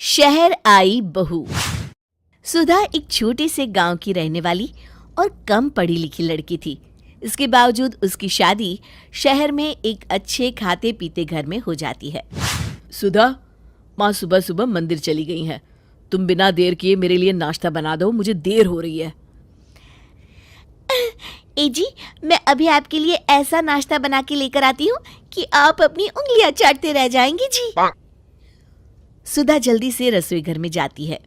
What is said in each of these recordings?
शहर आई बहू। सुधा एक छोटे से गांव की रहने वाली और कम पढ़ी लिखी लड़की थी। इसके बावजूद उसकी शादी शहर में एक अच्छे खाते पीते घर में हो जाती है। सुधा, माँ सुबह सुबह मंदिर चली गई हैं। तुम बिना देर किए मेरे लिए नाश्ता बना दो, मुझे देर हो रही है। ए जी, मैं अभी आपके लिए ऐसा नाश्ता बना के लेकर आती हूँ कि आप अपनी उंगलियां चाटते रह जाएंगे जी। सुधा जल्दी से रसोई घर में जाती है।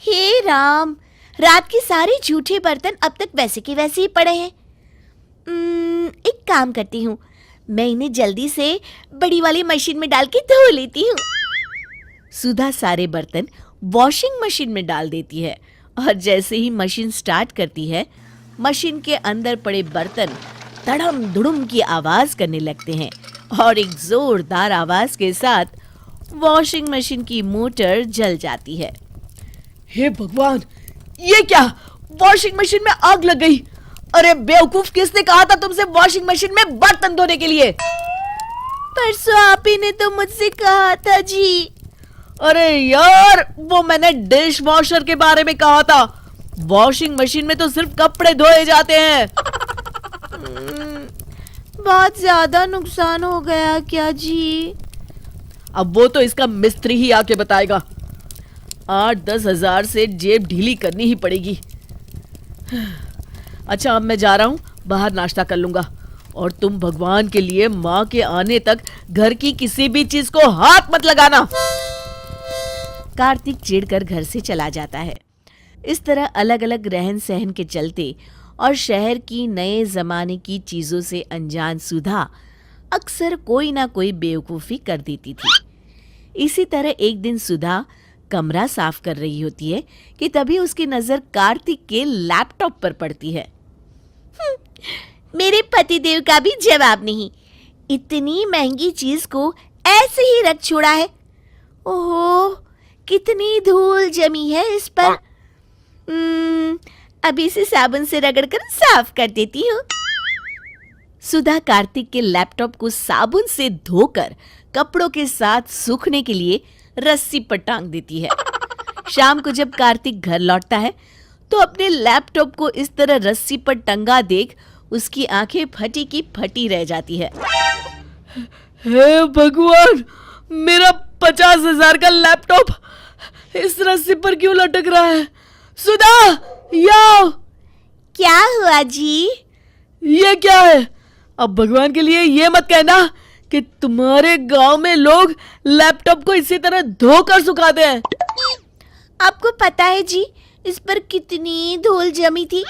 हे राम, रात के सारे जूठे बर्तन अब तक वैसे के वैसे ही पड़े हैं। एक काम करती हूँ, मैं इन्हें जल्दी से बड़ी वाली मशीन में डाल के धो लेती हूँ। सुधा सारे बर्तन वॉशिंग मशीन में डाल देती है और जैसे ही मशीन स्टार्ट करती है, मशीन के अंदर पड़े बर्तन धड़म धुड़ुम की आवाज करने लगते हैं और एक जोरदार आवाज के साथ वॉशिंग मशीन की मोटर जल जाती है। हे भगवान, ये क्या? वॉशिंग मशीन में आग लग गई। अरे बेवकूफ, किसने कहा था तुमसे वॉशिंग मशीन में बर्तन धोने के लिए? परसों आप ही ने तो मुझसे कहा था जी। अरे यार, वो मैंने डिश वॉशर के बारे में कहा था। वॉशिंग मशीन में तो सिर्फ कपड़े धोए जाते हैं। बहुत ज्यादा नुकसान हो गया क्या जी? अब वो तो इसका मिस्त्री ही आके बताएगा। 8-10 हजार से जेब ढीली करनी ही पड़ेगी। अच्छा, अब मैं जा रहा हूँ, बाहर नाश्ता कर लूंगा। और तुम भगवान के लिए माँ के आने तक घर की किसी भी चीज को हाथ मत लगाना। कार्तिक चिढ़कर घर से चला जाता है। इस तरह अलग अलग रहन सहन के चलते और शहर की नए जमाने की चीजों से अनजान सुधा अक्सर कोई ना कोई बेवकूफी कर देती थी। इसी तरह एक दिन सुधा कमरा साफ कर रही होती है कि तभी उसकी नजर कार्तिक के लैपटॉप पर पड़ती है। मेरे पतिदेव का भी जवाब नहीं, इतनी महंगी चीज को ऐसे ही रख छोड़ा है। ओहो, कितनी धूल जमी है इस पर। अभी इसे साबुन से रगड़कर साफ कर देती हूँ। सुधा कार्तिक के लैपटॉप को साबुन से धोकर कपड़ों के साथ सूखने के लिए रस्सी पर टांग देती है। शाम को जब कार्तिक घर लौटता है तो अपने लैपटॉप को इस तरह रस्सी पर टंगा देख उसकी आंखें फटी की फटी रह जाती है। हे भगवान, मेरा 50,000 का लैपटॉप इस रस्सी पर क्यों लटक रहा है? सुधा, याओ! क्या हुआ जी? ये क्या है? अब भगवान के लिए ये मत कहना कि तुम्हारे गांव में लोग लैपटॉप को इसी तरह धोकर सुखाते हैं। आपको पता है जी, इस पर कितनी धूल जमी थी।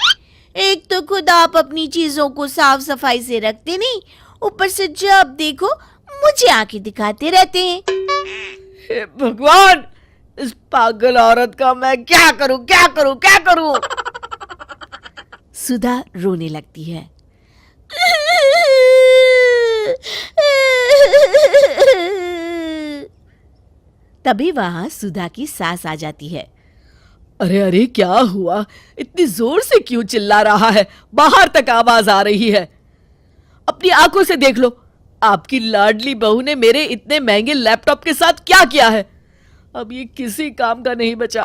एक तो खुद आप अपनी चीजों को साफ सफाई से रखते नहीं, ऊपर से जब देखो मुझे आंखें दिखाते रहते हैं। हे भगवान, इस पागल औरत का मैं क्या करूं, क्या करूं, क्या करूं? सुधा रोने लगती है। तभी वहां सुधा की सास आ जाती है। अरे अरे, क्या हुआ? इतनी जोर से क्यों चिल्ला रहा है? बाहर तक आवाज आ रही है। अपनी आंखों से देख लो, आपकी लाडली बहू ने मेरे इतने महंगे लैपटॉप के साथ क्या किया है। अब ये किसी काम का नहीं बचा।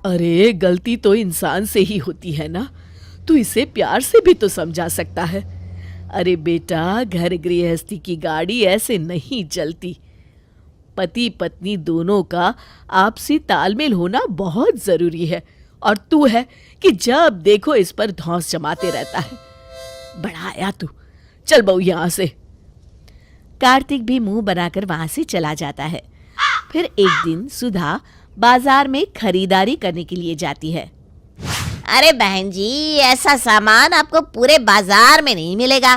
अरे, गलती तो इंसान से ही होती है ना, तू इसे प्यार से भी तो समझा सकता है। अरे बेटा, घर गृहस्थी की गाड़ी ऐसे नहीं चलती। पति पत्नी दोनों का आपसी तालमेल होना बहुत जरूरी है, और तू है कि जब देखो इस पर धौंस जमाते रहता है। बड़ा आया तू, चल बहू यहां से। कार्तिक भी मुंह बनाकर वहां से चला जाता है। फिर एक दिन सुधा बाजार में खरीदारी करने के लिए जाती है। अरे बहन जी, ऐसा सामान आपको पूरे बाजार में नहीं मिलेगा,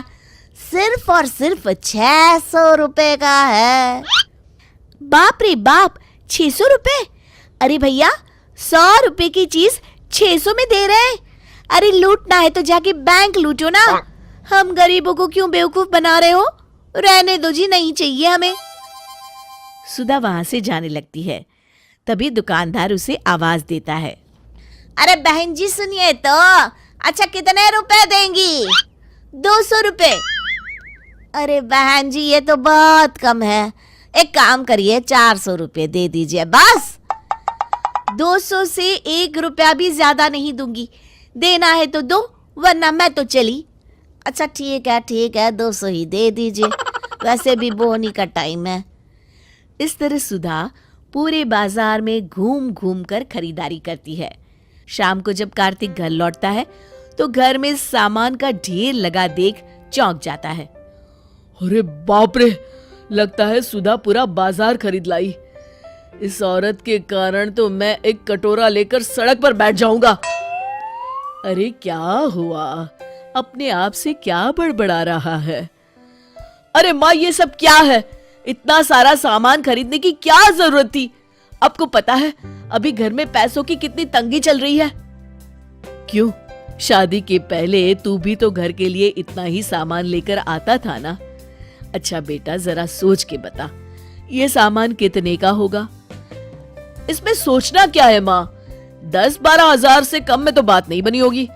सिर्फ और सिर्फ 600 रुपए का है। बाप रे बाप, 600 रुपए? अरे भैया, 100 रुपए की चीज 600 में दे रहे हैं। अरे लूटना है तो जाके बैंक लूटो ना, हम गरीबों को क्यों बेवकूफ बना रहे हो? रहने दो जी, नहीं चाहिए हमें। सुधा वहां से जाने लगती है। तभी दुकानदार उसे आवाज देता है। अरे बहन जी सुनिए तो, अच्छा कितने रुपए देंगी? 200 रुपए। अरे बहन जी, ये तो बहुत कम है, एक काम करिए, 400 रुपये दे दीजिए बस। 200 से 1 रुपया भी ज्यादा नहीं दूंगी, देना है तो दो वरना मैं तो चली। अच्छा ठीक है 200 ही दे दीजिए, वैसे भी बोनी का टाइम है। इस तरह सुधा पूरे बाजार में घूम घूम कर खरीदारी करती है। शाम को जब कार्तिक घर लौटता है तो घर में सामान का ढेर लगा देख चौंक जाता है। अरे बाप रे, लगता है सुधा पूरा बाजार खरीद लाई। इस औरत के कारण तो मैं एक कटोरा लेकर सड़क पर बैठ जाऊंगा। अरे क्या हुआ, अपने आप से क्या बड़बड़ा रहा है? अरे माँ, ये सब क्या है? इतना सारा सामान खरीदने की क्या जरूरत थी? आपको पता है अभी घर में पैसों की कितनी तंगी चल रही है। क्यों, शादी के पहले तू भी तो घर के लिए इतना ही सामान लेकर आता था ना? अच्छा बेटा, जरा सोच के बता, ये सामान कितने का होगा? इसमें सोचना क्या है माँ, 10-12 हजार से कम में तो बात नहीं बनी होगी।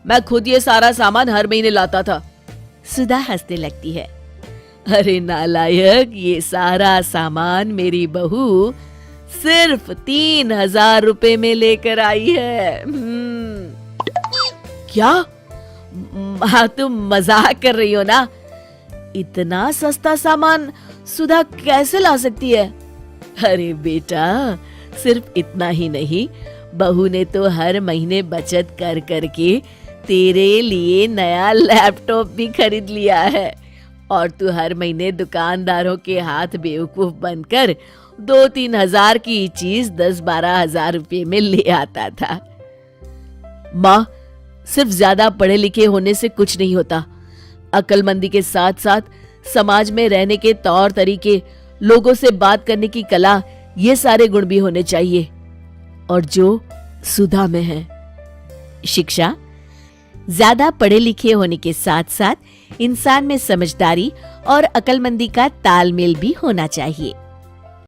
मैं खुद ये सारा सामान हर महीने लाता था। सुधा हंसने लगती है। अरे नालायक, ये सारा सामान मेरी बहू सिर्फ 3,000 रुपए में लेकर आई है। क्या? हाँ, तुम मजाक कर रही हो ना? इतना सस्ता सामान सुधा कैसे ला सकती है? अरे बेटा, सिर्फ इतना ही नहीं, बहू ने तो हर महीने बचत कर करके तेरे लिए नया लैपटॉप भी खरीद लिया है और तू हर महीने दुकानदारों के हाथ बेवकूफ बनकर 2-3 हजार की चीज 10-12 हजार रुपये में ले आता था। माँ, सिर्फ ज्यादा पढ़े लिखे होने से कुछ नहीं होता। अक्लमंदी के साथ साथ समाज में रहने के तौर तरीके, लोगों से बात करने की कला, ये सारे गुण भी होने चाहिए, और जो सुधा में है। शिक्षा, ज्यादा पढ़े लिखे होने के साथ साथ इंसान में समझदारी और अक्लमंदी का तालमेल भी होना चाहिए।